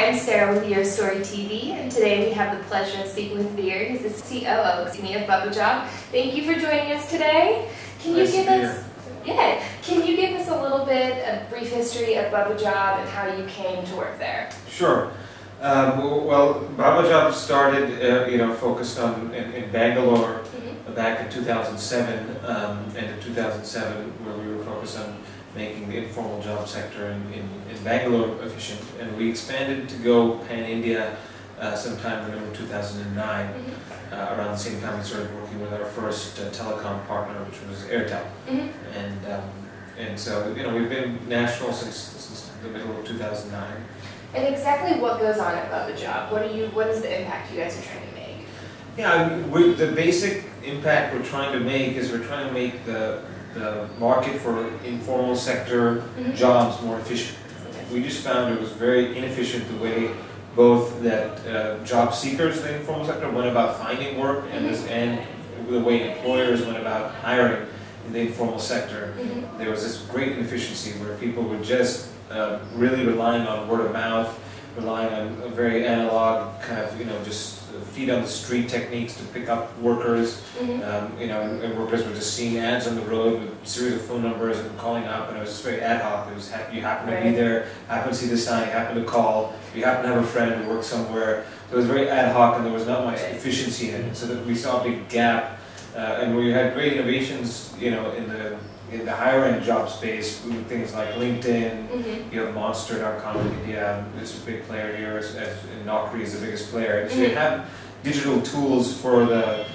I'm Sarah with YourStory TV, and today we have the pleasure of speaking with Vir. He's the COO, of Babajob. Thank you for joining us today. Can you give us a little bit of brief history of Babajob and how you came to work there? Sure. Well, Babajob started, focused on in Bangalore back in 2007, end of 2007, where we were focused on making the informal job sector in Bangalore efficient, and we expanded to go pan-India sometime in 2009. Around the same time we started working with our first telecom partner, which was Airtel. And so, we've been national since the middle of 2009. And exactly what goes on at Babajob? What is the impact you guys are trying to make? Yeah, the basic impact we're trying to make is we're trying to make the market for informal sector jobs more efficient. We just found it was very inefficient the way both that job seekers in the informal sector went about finding work and the way employers went about hiring in the informal sector. There was this great inefficiency where people were just really relying on word of mouth, relying on a very analog kind of, just feet on the street techniques to pick up workers. And workers were just seeing ads on the road with a series of phone numbers and calling up, and it was just very ad hoc. It was you happen to be there, happen to see the sign, happen to call, you happen to have a friend who works somewhere. So it was very ad hoc, and there was not much efficiency in it. So that we saw a big gap, and where you had great innovations, in the higher end job space, with things like LinkedIn, you have Monster.com in India, it's a big player here, as Naukri is the biggest player. And so you have digital tools for the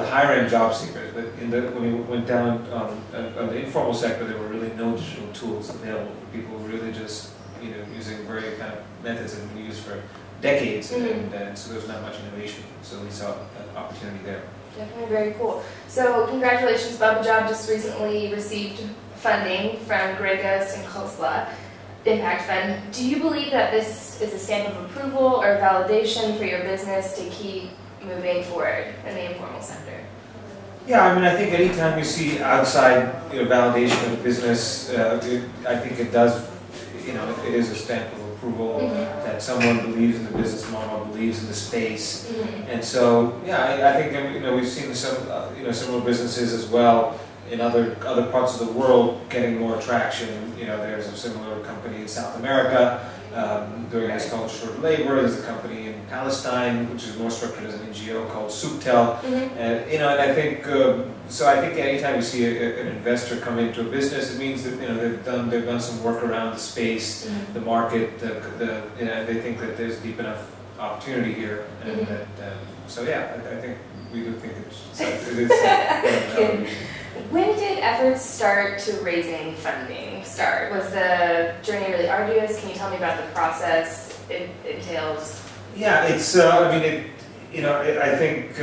higher end job seekers, but when we went down on the informal sector, there were really no digital tools available. People were really just using very kind of methods that have been used for decades, and so there was not much innovation. So we saw an opportunity there. Definitely very cool. So congratulations, Babajob just recently received funding from Gregos and Khosla Impact Fund. Do you believe that this is a stamp of approval or validation for your business to keep moving forward in the informal sector? Yeah, I think anytime you see outside validation of business, I think it does, it is a stamp of approval that someone believes in the business model, believes in the space, and so I think we've seen some similar businesses as well in other parts of the world getting more traction. There's a similar company in South America doing what's called short labor. There's a company in Palestine which is more structured as an NGO called Subtel, and I think so. I think anytime you see an investor come into a business, it means that they've done some work around the space, the market, they think that there's deep enough opportunity here, and I think we do think it's. When did efforts start to raising funding start? Was the journey really arduous? Can you tell me about the process it entails? Yeah, it's. I think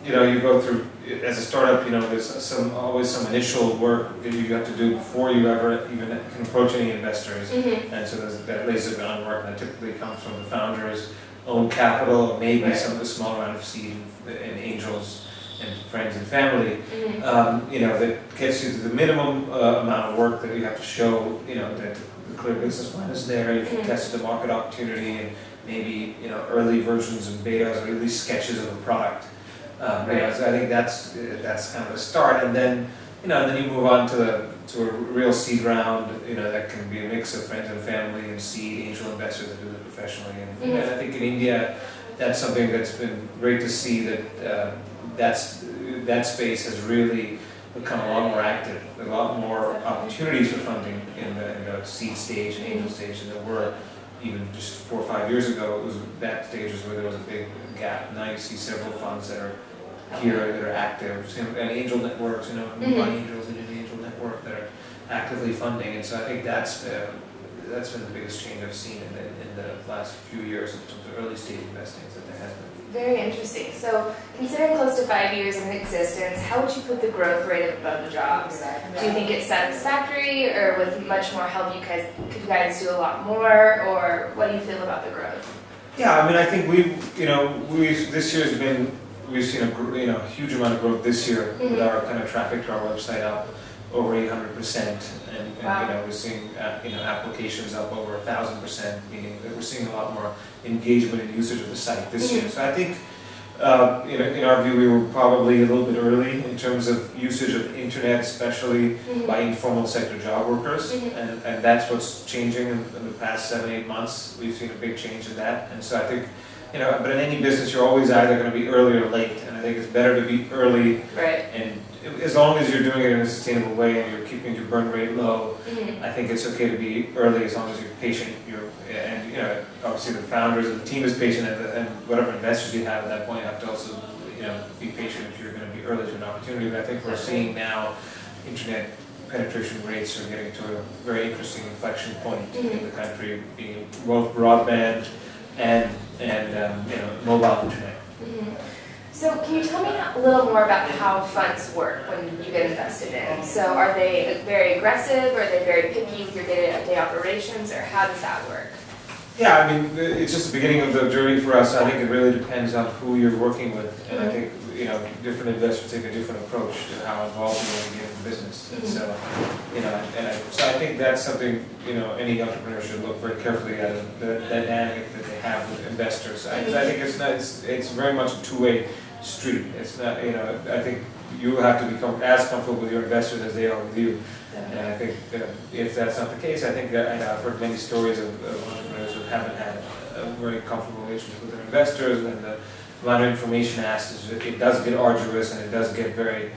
you go through as a startup. There's always some initial work that you have to do before you ever even can approach any investors, and so that lays the groundwork, and that typically comes from the founders' own capital, maybe some of the small round of seed and angels and friends and family, that gets you to the minimum amount of work that you have to show, that the clear business plan is there, you can test the market opportunity, and maybe, early versions and betas, or at least sketches of a product. So I think that's kind of a start, and then, then you move on to a real seed round, that can be a mix of friends and family and seed angel investors that do it professionally. And I think in India, that's something that's been great to see, that that space has really become a lot more active. There are a lot more opportunities for funding in the seed stage and angel stage than there were even just 4 or 5 years ago. It was that stages where there was a big gap. Now you see several funds that are here that are active, and angel networks, Mumbai Angels and Indian Angel Network that are actively funding. And so I think that's been the biggest change I've seen in the last few years in terms of early stage investing that there has been. Very interesting. So, considering close to 5 years in existence, how would you put the growth rate of Babajob's? Do you think it's satisfactory, or with much more help, could you guys do a lot more, or what do you feel about the growth? Yeah, I think this year has been, we've seen a huge amount of growth this year with our kind of traffic to our website up over 800%, and Wow. you know, we're seeing applications up over 1,000%, meaning that we're seeing a lot more engagement and usage of the site this year. So I think, in our view, we were probably a little bit early in terms of usage of the internet, especially by informal sector job workers, and that's what's changing in the past 7-8 months. We've seen a big change in that, and so I think, but in any business, you're always either going to be early or late, and I think it's better to be early, right. and as long as you're doing it in a sustainable way and you're keeping your burn rate low, I think it's okay to be early as long as you're patient. And obviously the founders of the team is patient, and whatever investors you have at that point have to also be patient if you're going to be early to an opportunity. But I think we're seeing now internet penetration rates are getting to a very interesting inflection point in the country, being both broadband and mobile internet. So can you tell me a little more about how funds work when you get invested in? So are they very aggressive, or are they very picky with your day-to-day operations, or how does that work? Yeah, I mean, it's just the beginning of the journey for us. I think it really depends on who you're working with, and I think different investors take a different approach to how involved you want to get in the business. And so, so I think that's something any entrepreneur should look very carefully at, the dynamic that they have with investors. I think it's very much a two-way street. It's not, I think you have to become as comfortable with your investors as they are with you. And I think if that's not the case, I think I've heard many stories of entrepreneurs who haven't had a very comfortable relationship with their investors, and the amount of information asked it does get arduous, and it does get very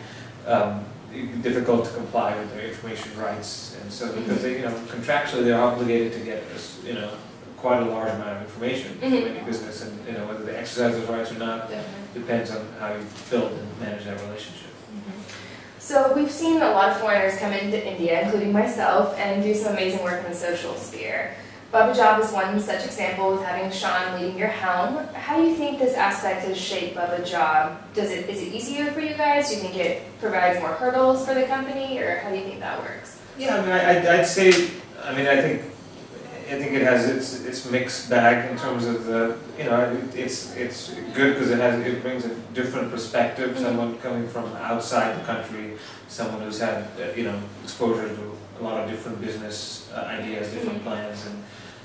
difficult to comply with their information rights. And so because they, contractually they're obligated to get quite a large amount of information from any business, and whether they exercise those rights or not depends on how you build and manage that relationship. So we've seen a lot of foreigners come into India, including myself, and do some amazing work in the social sphere. Babajob is one such example, with having Sean leading your helm. How do you think this aspect has shaped Babajob? Is it easier for you guys? Do you think it provides more hurdles for the company, or how do you think that works? Yeah, I mean, I'd say, I think it has its mixed bag in terms of the, it's good because it brings a different perspective. Someone coming from outside the country, someone who's had exposure to a lot of different business ideas, different plans,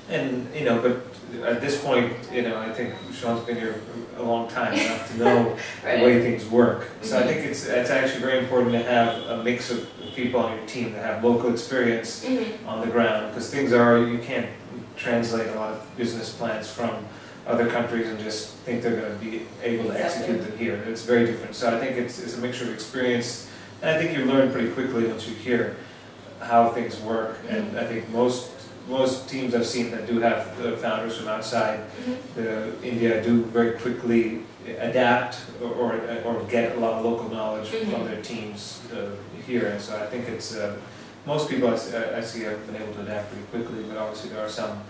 but at this point, I think Sean's been here a long time enough to know the way things work. So I think it's actually very important to have a mix of people on your team that have local experience on the ground, because you can't translate a lot of business plans from other countries and just think they're going to be able to execute them here. It's very different. So I think it's a mixture of experience, and I think you learn pretty quickly once you hear how things work. And I think most teams I've seen that do have the founders from outside India do very quickly adapt or get a lot of local knowledge from their teams here. And so I think it's most people I see have been able to adapt pretty quickly, but obviously there are some,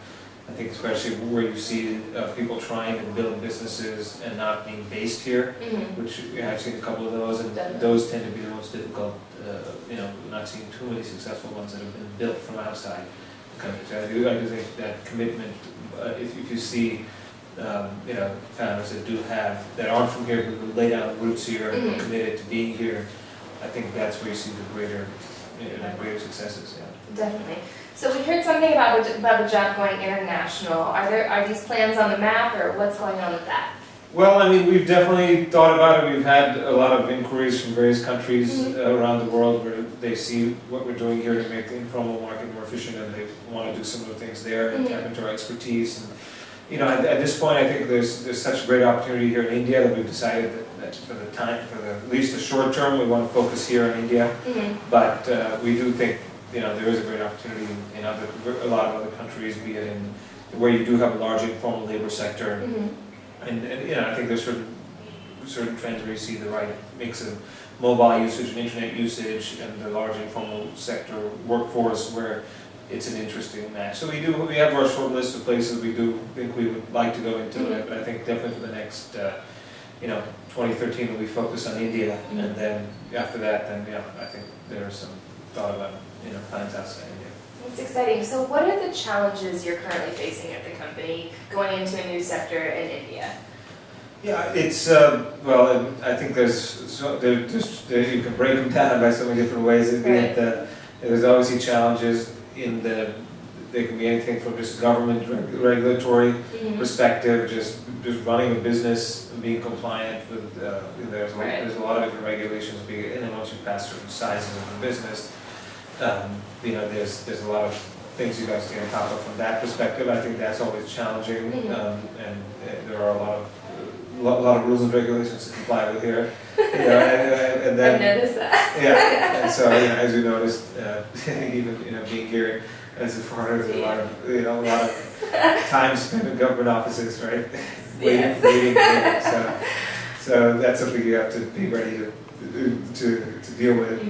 I think especially where you see people trying to build businesses and not being based here, which I've seen a couple of those, and those tend to be the most difficult. Not seeing too many successful ones that have been built from outside the country. So I do think that commitment, if you see founders that aren't from here, who lay down roots here and are committed to being here, I think that's where you see the greater successes. Yeah. Definitely. So we heard something about Babajob going international. Are these plans on the map, or what's going on with that? Well, I mean, we've definitely thought about it. We've had a lot of inquiries from various countries around the world where they see what we're doing here to make the informal market more efficient, and they want to do similar things there and tap into our expertise. And at this point, I think there's such a great opportunity here in India that we've decided that for at least the short term, we want to focus here in India. But we do think there is a great opportunity in a lot of other countries, be it in where you do have a large informal labor sector. And I think there's certain trends where you see the right mix of mobile usage and internet usage and the large informal sector workforce where it's an interesting match. So we have our short list of places we do think we would like to go into it, but I think definitely for the next 2013 we focus on India, and then after that, I think there's some thought about plans outside India. That's exciting. So what are the challenges you're currently facing at the company going into a new sector in India? Yeah, it's well, I think you can break them down by so many different ways. Right. There's obviously challenges in they can be anything from just government regulatory perspective, just running a business and being compliant with. There's a lot of different regulations, and then once you pass certain sizes of the business, there's a lot of things you guys stay on top of from that perspective. I think that's always challenging, and there are a lot of rules and regulations to comply with here. And then, I've noticed that. Yeah, and so as you noticed, even being here as a foreigner, there's a lot of time spent in government offices, right? waiting. So that's something you have to be ready to deal with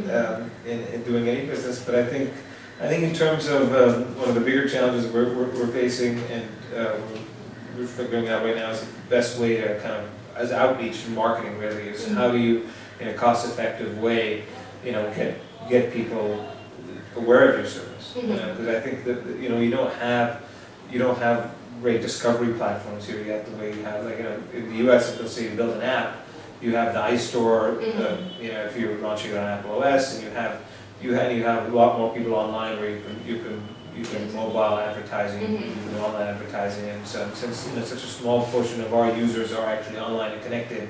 in doing any business. But I think in terms of one of the bigger challenges we're facing and we're figuring out right now is the best way to kind of, as outreach and marketing really, is how do you, in a cost-effective way, get people aware of your service. Because I think that you don't have great discovery platforms here. You have the way you have, like in the U.S. if let's say you build an app, you have the iStore. If you're launching on Apple OS, and you have a lot more people online where you can mobile advertising, you can online advertising, and so since such a small portion of our users are actually online and connected,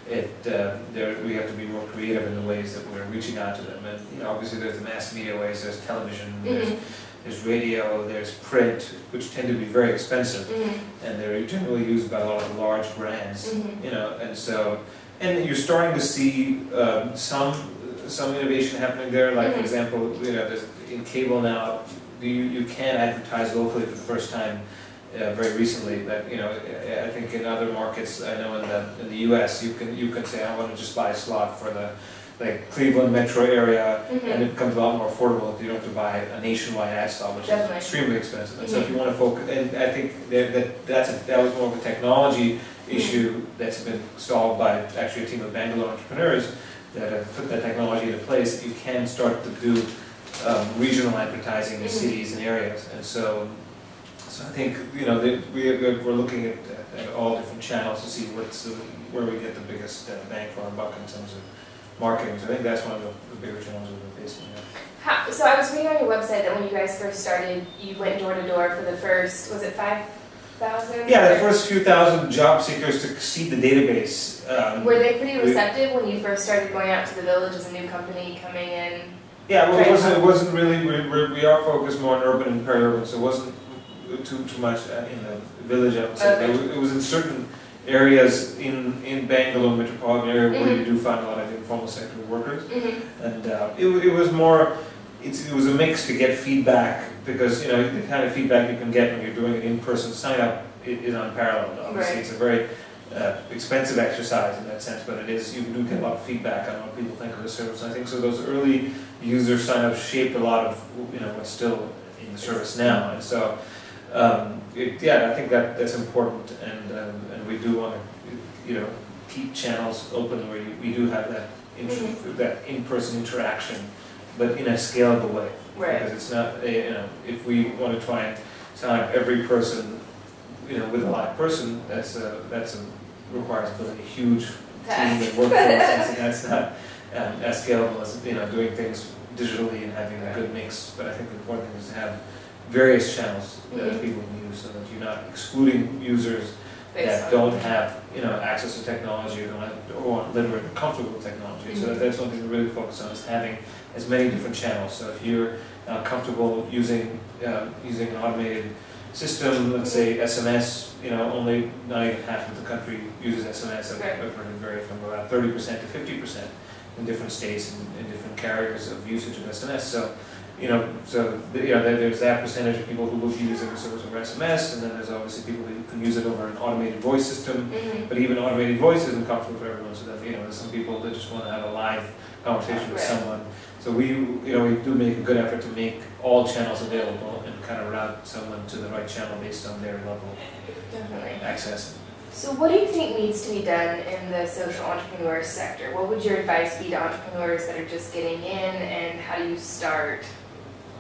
we have to be more creative in the ways that we're reaching out to them. And obviously there's the mass media ways, there's television, there's radio, there's print, which tend to be very expensive, and they're generally used by a lot of large brands. And you're starting to see some innovation happening there. Like for example, there's, in cable now, you can advertise locally for the first time very recently. But I think in other markets, I know in the U.S. you can say I want to just buy a slot for the Cleveland metro area, and it becomes a lot more affordable if you don't have to buy a nationwide ad slot, which is extremely expensive. And so if you want to focus, and I think that was more of a technology issue that's been solved by actually a team of Bangalore entrepreneurs that have put that technology into place. You can start to do regional advertising in cities and areas, and so I think we're looking at all different channels to see where we get the biggest bang for our buck in terms of marketing. So I think that's one of the bigger challenges we're facing. So I was reading on your website that when you guys first started, you went door to door for the first, was it 5,000? Yeah, the first few thousand job seekers to seed the database. Were they pretty receptive when you first started going out to the village as a new company coming in? Yeah, well, it wasn't really. We are focused more on urban and peri-urban, so it wasn't too much in the village. I would say it was in certain areas in Bangalore metropolitan area where you do find a lot of informal sector workers, and it was more. It was a mix to get feedback, because the kind of feedback you can get when you're doing an in-person sign-up is unparalleled. Obviously, it's a very expensive exercise in that sense, but you do get a lot of feedback on what people think of the service. And I think so. Those early user sign-ups shaped a lot of what's still in the service now, and so I think that's important, and we do want to keep channels open where we do have that in-person interaction, but in a scalable way. Because it's not if we want to try and sign up every person with a live person, that's requires building a huge team and workforce, and that's not as scalable as doing things digitally and having a good mix. But I think the important thing is to have various channels that people can use, so that you're not excluding users that don't have access to technology or aren't literate or comfortable with technology. So that's one thing to really focus on, is having as many different channels. So if you're comfortable using an automated system, let's say SMS, only not even half of the country uses SMS. I've heard it vary from about 30% to 50% in different states and in different carriers of usage of SMS. So there's that percentage of people who will be using the service over SMS, and then there's obviously people who can use it over an automated voice system. But even automated voice isn't comfortable for everyone. So that there's some people that just want to have a live conversation with someone. So we do make a good effort to make all channels available and kind of route someone to the right channel based on their level of access. So what do you think needs to be done in the social entrepreneur sector? What would your advice be to entrepreneurs that are just getting in, and how do you start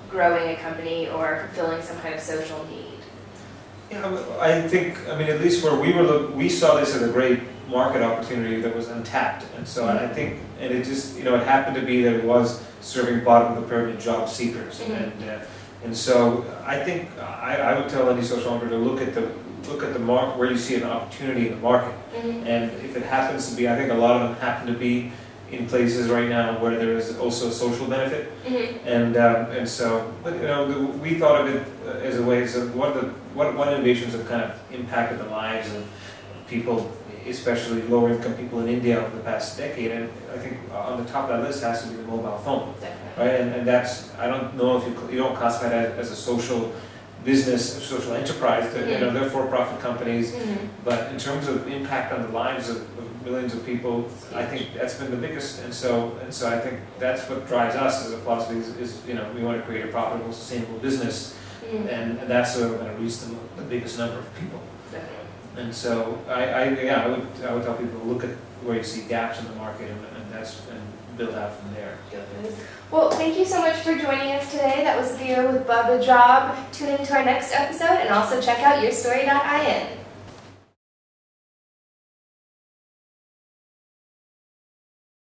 growing a company or fulfilling some kind of social need? Yeah, I think, I mean, at least where we saw this as a great market opportunity that was untapped, and so I think, and it just, you know, it happened to be that it was serving bottom of the pyramid job seekers, and so I think I would tell any social entrepreneur to look at the market where you see an opportunity in the market, and if it happens to be, I think a lot of them happen to be in places right now where there is also a social benefit, and so, but you know, we thought of it as a way of what innovations have kind of impacted the lives of people, especially lower income people in India over the past decade, and I think on the top of that list has to be the mobile phone, right? And that's, I don't know if you don't classify that as a social business, a social enterprise. You know, they're for-profit companies, but in terms of impact on the lives of millions of people, I think that's been the biggest, and so I think that's what drives us as a philosophy is you know, we want to create a profitable, sustainable business, and that's where we're going to reach the biggest number of people. And so I would tell people to look at where you see gaps in the market, and build out from there. Well, thank you so much for joining us today. That was Vir with Babajob. Tune in to our next episode, and also check out YourStory.in.